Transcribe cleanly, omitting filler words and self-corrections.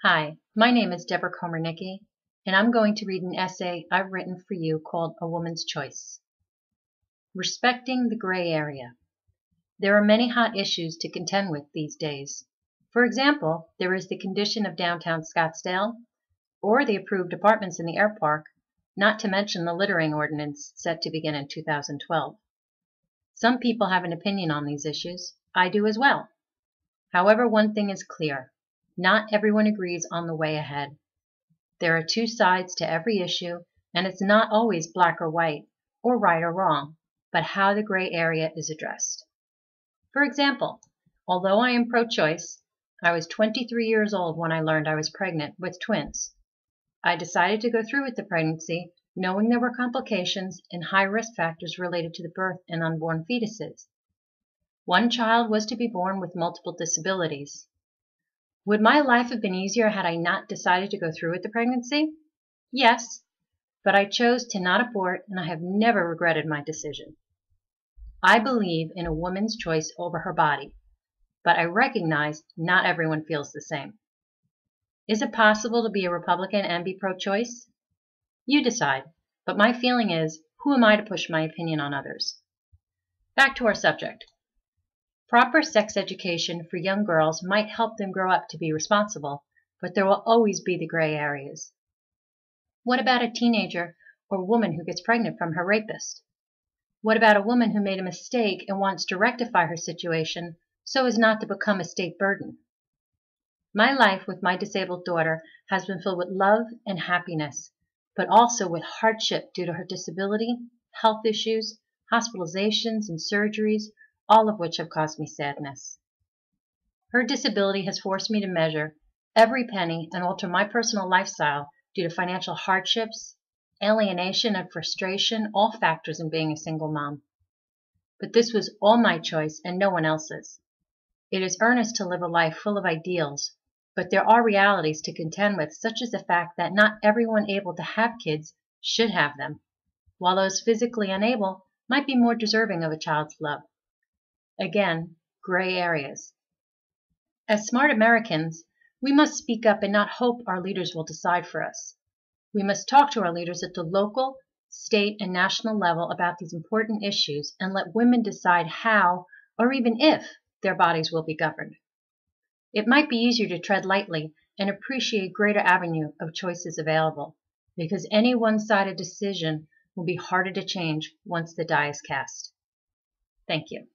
Hi, my name is Deborah Komarnicki, and I'm going to read an essay I've written for you called A Woman's Choice. Respecting the Gray Area. There are many hot issues to contend with these days. For example, there is the condition of downtown Scottsdale, or the approved apartments in the Air Park, not to mention the littering ordinance set to begin in 2012. Some people have an opinion on these issues. I do as well. However, one thing is clear. Not everyone agrees on the way ahead. There are two sides to every issue, and it's not always black or white, or right or wrong, but how the gray area is addressed. For example, although I am pro-choice, I was 23 years old when I learned I was pregnant with twins. I decided to go through with the pregnancy, knowing there were complications and high risk factors related to the birth and unborn fetuses. One child was to be born with multiple disabilities. Would my life have been easier had I not decided to go through with the pregnancy? Yes, but I chose to not abort, and I have never regretted my decision. I believe in a woman's choice over her body, but I recognize not everyone feels the same. Is it possible to be a Republican and be pro-choice? You decide, but my feeling is, who am I to push my opinion on others? Back to our subject. Proper sex education for young girls might help them grow up to be responsible, but there will always be the gray areas. What about a teenager or woman who gets pregnant from her rapist? What about a woman who made a mistake and wants to rectify her situation so as not to become a state burden? My life with my disabled daughter has been filled with love and happiness, but also with hardship due to her disability, health issues, hospitalizations, and surgeries, all of which have caused me sadness. Her disability has forced me to measure every penny and alter my personal lifestyle due to financial hardships, alienation, and frustration, all factors in being a single mom. But this was all my choice and no one else's. It is earnest to live a life full of ideals, but there are realities to contend with, such as the fact that not everyone able to have kids should have them, while those physically unable might be more deserving of a child's love. Again, gray areas. As smart Americans, we must speak up and not hope our leaders will decide for us. We must talk to our leaders at the local, state, and national level about these important issues and let women decide how, or even if, their bodies will be governed. It might be easier to tread lightly and appreciate greater avenue of choices available, because any one-sided decision will be harder to change once the die is cast. Thank you.